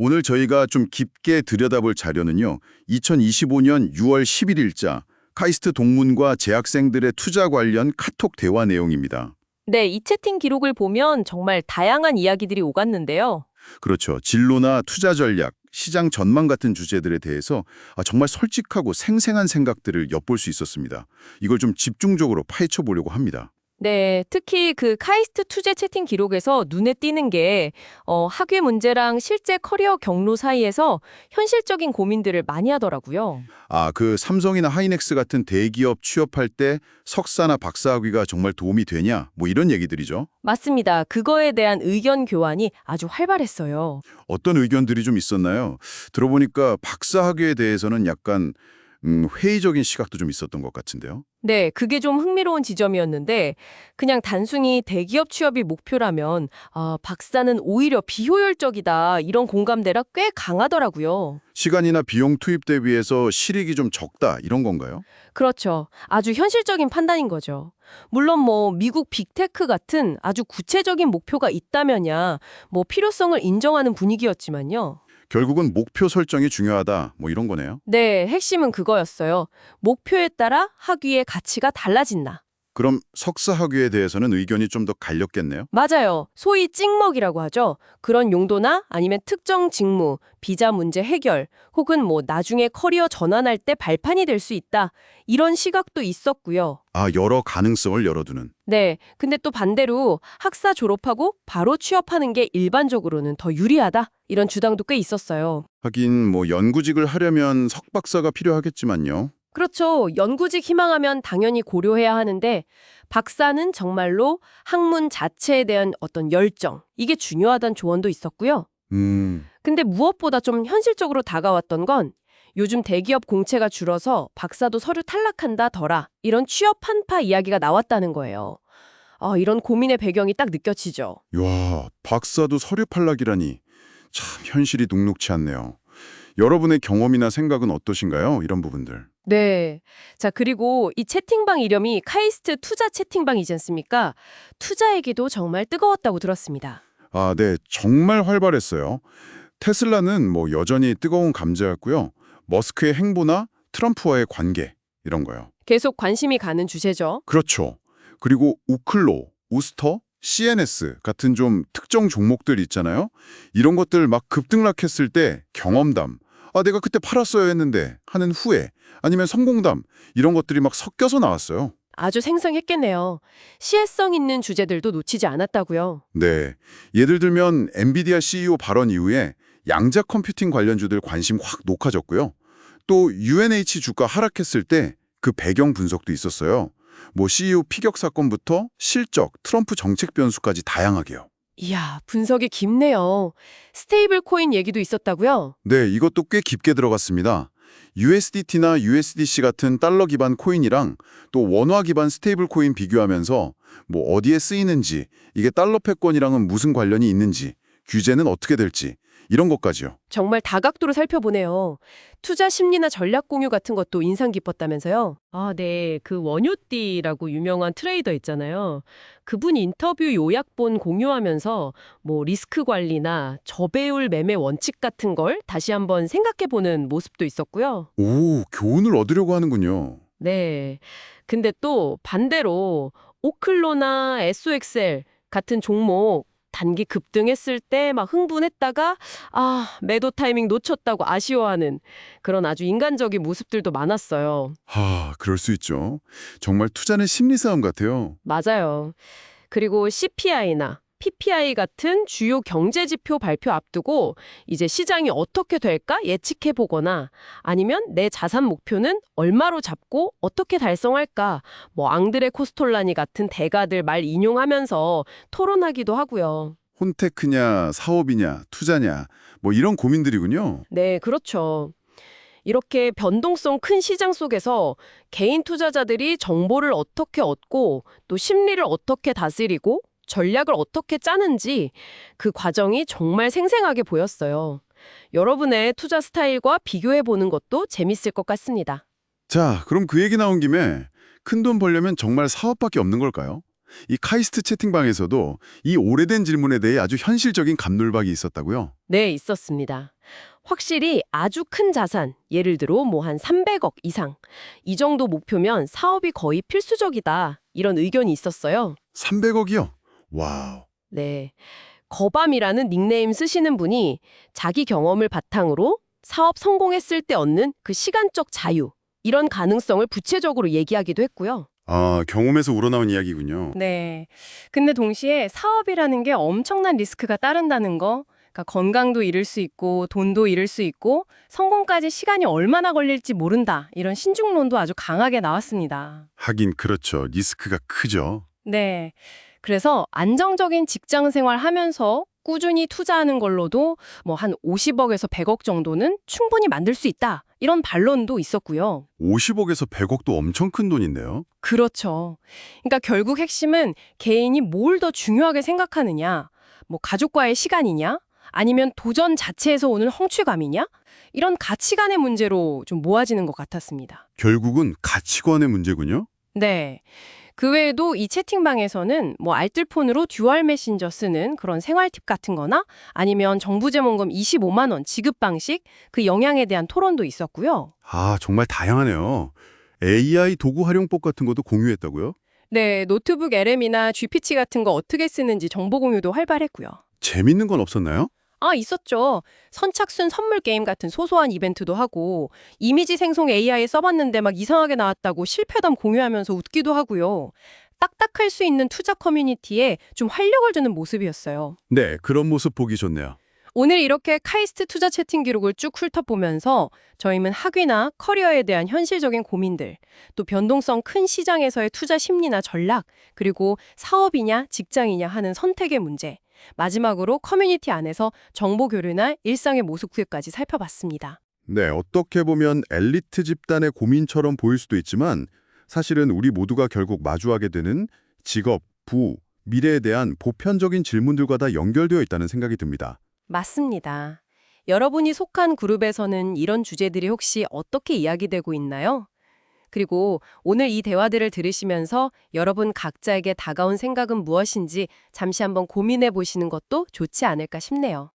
오늘 저희가 좀 깊게 들여다볼 자료는요. 2025년 6월 11일자 카이스트 동문과 재학생들의 투자 관련 카톡 대화 내용입니다. 네, 이 채팅 기록을 보면 정말 다양한 이야기들이 오갔는데요. 그렇죠. 진로나 투자 전략, 시장 전망 같은 주제들에 대해서 정말 솔직하고 생생한 생각들을 엿볼 수 있었습니다. 이걸 좀 집중적으로 파헤쳐 보려고 합니다. 네, 특히 그 카이스트 투자 채팅 기록에서 눈에 띄는 게 학위 문제랑 실제 커리어 경로 사이에서 현실적인 고민들을 많이 하더라고요. 그 삼성이나 하이넥스 같은 대기업 취업할 때 석사나 박사학위가 정말 도움이 되냐? 뭐 이런 얘기들이죠. 맞습니다. 그거에 대한 의견 교환이 아주 활발했어요. 어떤 의견들이 좀 있었나요? 들어보니까 박사학위에 대해서는 약간 회의적인 시각도 좀 있었던 것 같은데요. 네, 그게 좀 흥미로운 지점이었는데 그냥 단순히 대기업 취업이 목표라면 박사는 오히려 비효율적이다 이런 공감대가 꽤 강하더라고요. 시간이나 비용 투입 대비해서 실익이 좀 적다 이런 건가요? 그렇죠. 아주 현실적인 판단인 거죠. 물론 뭐 미국 빅테크 같은 아주 구체적인 목표가 있다면야 뭐 필요성을 인정하는 분위기였지만요. 결국은 목표 설정이 중요하다 뭐 이런 거네요. 네, 핵심은 그거였어요. 목표에 따라 학위의 가치가 달라진다. 그럼 석사 학위에 대해서는 의견이 좀 더 갈렸겠네요. 맞아요. 소위 찍먹이라고 하죠. 그런 용도나 아니면 특정 직무, 비자 문제 해결, 혹은 뭐 나중에 커리어 전환할 때 발판이 될 수 있다. 이런 시각도 있었고요. 여러 가능성을 열어두는. 네, 근데 또 반대로 학사 졸업하고 바로 취업하는 게 일반적으로는 더 유리하다. 이런 주장도 꽤 있었어요. 하긴 뭐 연구직을 하려면 석박사가 필요하겠지만요. 그렇죠. 연구직 희망하면 당연히 고려해야 하는데 박사는 정말로 학문 자체에 대한 어떤 열정, 이게 중요하다는 조언도 있었고요. 근데 무엇보다 좀 현실적으로 다가왔던 건 요즘 대기업 공채가 줄어서 박사도 서류 탈락한다더라. 이런 취업 한파 이야기가 나왔다는 거예요. 이런 고민의 배경이 딱 느껴지죠. 야, 박사도 서류 탈락이라니. 참 현실이 녹록치 않네요. 여러분의 경험이나 생각은 어떠신가요? 이런 부분들. 네. 자, 그리고 이 채팅방 이름이 카이스트 투자 채팅방이지 않습니까? 투자 얘기도 정말 뜨거웠다고 들었습니다. 네. 정말 활발했어요. 테슬라는 뭐 여전히 뜨거운 감자였고요. 머스크의 행보나 트럼프와의 관계 이런 거요. 계속 관심이 가는 주제죠. 그렇죠. 그리고 우클로, 우스터, CNS 같은 좀 특정 종목들 있잖아요. 이런 것들 막 급등락했을 때 경험담, 내가 그때 팔았어야 했는데 하는 후회, 아니면 성공담 이런 것들이 막 섞여서 나왔어요. 아주 생생했겠네요. 시혜성 있는 주제들도 놓치지 않았다고요. 네. 예를 들면 엔비디아 CEO 발언 이후에 양자 컴퓨팅 관련주들 관심 확 높아졌고요. 또 UNH 주가 하락했을 때 그 배경 분석도 있었어요. 뭐 CEO 피격 사건부터 실적, 트럼프 정책 변수까지 다양하게요. 이야, 분석이 깊네요. 스테이블 코인 얘기도 있었다고요? 네, 이것도 꽤 깊게 들어갔습니다. USDT나 USDC 같은 달러 기반 코인이랑 또 원화 기반 스테이블 코인 비교하면서 뭐 어디에 쓰이는지, 이게 달러 패권이랑은 무슨 관련이 있는지, 규제는 어떻게 될지 이런 것까지요. 정말 다각도로 살펴보네요. 투자 심리나 전략 공유 같은 것도 인상 깊었다면서요? 네. 그 원효띠라고 유명한 트레이더 있잖아요. 그분 인터뷰 요약본 공유하면서 뭐 리스크 관리나 저배율 매매 원칙 같은 걸 다시 한번 생각해보는 모습도 있었고요. 오, 교훈을 얻으려고 하는군요. 네. 근데 또 반대로 오클로나 SOXL 같은 종목 단기 급등했을 때 막 흥분했다가 매도 타이밍 놓쳤다고 아쉬워하는 그런 아주 인간적인 모습들도 많았어요. 그럴 수 있죠. 정말 투자는 심리 싸움 같아요. 맞아요. 그리고 CPI나 PPI 같은 주요 경제 지표 발표 앞두고 이제 시장이 어떻게 될까 예측해 보거나 아니면 내 자산 목표는 얼마로 잡고 어떻게 달성할까 뭐 앙드레 코스톨라니 같은 대가들 말 인용하면서 토론하기도 하고요. 혼테크냐, 사업이냐, 투자냐 뭐 이런 고민들이군요. 네, 그렇죠. 이렇게 변동성 큰 시장 속에서 개인 투자자들이 정보를 어떻게 얻고 또 심리를 어떻게 다스리고 전략을 어떻게 짜는지 그 과정이 정말 생생하게 보였어요. 여러분의 투자 스타일과 비교해 보는 것도 재밌을 것 같습니다. 자, 그럼 그 얘기 나온 김에 큰돈 벌려면 정말 사업밖에 없는 걸까요? 이 카이스트 채팅방에서도 이 오래된 질문에 대해 아주 현실적인 갑놀박이 있었다고요? 네, 있었습니다. 확실히 아주 큰 자산, 예를 들어 뭐 한 300억 이상, 이 정도 목표면 사업이 거의 필수적이다. 이런 의견이 있었어요. 300억이요? 와우. 네. 거밤이라는 닉네임 쓰시는 분이 자기 경험을 바탕으로 사업 성공했을 때 얻는 그 시간적 자유, 이런 가능성을 구체적으로 얘기하기도 했고요. 아, 경험에서 우러나온 이야기군요. 네. 근데 동시에 사업이라는 게 엄청난 리스크가 따른다는 거, 그러니까 건강도 잃을 수 있고 돈도 잃을 수 있고 성공까지 시간이 얼마나 걸릴지 모른다. 이런 신중론도 아주 강하게 나왔습니다. 하긴 그렇죠. 리스크가 크죠. 네. 그래서 안정적인 직장 생활 하면서 꾸준히 투자하는 걸로도 뭐 한 50억에서 100억 정도는 충분히 만들 수 있다. 이런 반론도 있었고요. 50억에서 100억도 엄청 큰 돈인데요. 그렇죠. 그러니까 결국 핵심은 개인이 뭘 더 중요하게 생각하느냐, 뭐 가족과의 시간이냐, 아니면 도전 자체에서 오는 성취감이냐, 이런 가치관의 문제로 좀 모아지는 것 같았습니다. 결국은 가치관의 문제군요. 네. 그 외에도 이 채팅방에서는 뭐 알뜰폰으로 듀얼 메신저 쓰는 그런 생활 팁 같은 거나 아니면 정부 제목금 25만 원 지급 방식, 그 영향에 대한 토론도 있었고요. 아, 정말 다양하네요. AI 도구 활용법 같은 것도 공유했다고요? 네, 노트북 LM이나 GPT 같은 거 어떻게 쓰는지 정보 공유도 활발했고요. 재밌는 건 없었나요? 아, 있었죠. 선착순 선물 게임 같은 소소한 이벤트도 하고 이미지 생성 AI 써봤는데 막 이상하게 나왔다고 실패담 공유하면서 웃기도 하고요. 딱딱할 수 있는 투자 커뮤니티에 좀 활력을 주는 모습이었어요. 네, 그런 모습 보기 좋네요. 오늘 이렇게 카이스트 투자 채팅 기록을 쭉 훑어보면서 저희는 학위나 커리어에 대한 현실적인 고민들, 또 변동성 큰 시장에서의 투자 심리나 전략, 그리고 사업이냐 직장이냐 하는 선택의 문제, 마지막으로 커뮤니티 안에서 정보 교류나 일상의 모습까지 살펴봤습니다. 네, 어떻게 보면 엘리트 집단의 고민처럼 보일 수도 있지만 사실은 우리 모두가 결국 마주하게 되는 직업, 부, 미래에 대한 보편적인 질문들과 다 연결되어 있다는 생각이 듭니다. 맞습니다. 여러분이 속한 그룹에서는 이런 주제들이 혹시 어떻게 이야기되고 있나요? 그리고 오늘 이 대화들을 들으시면서 여러분 각자에게 다가온 생각은 무엇인지 잠시 한번 고민해 보시는 것도 좋지 않을까 싶네요.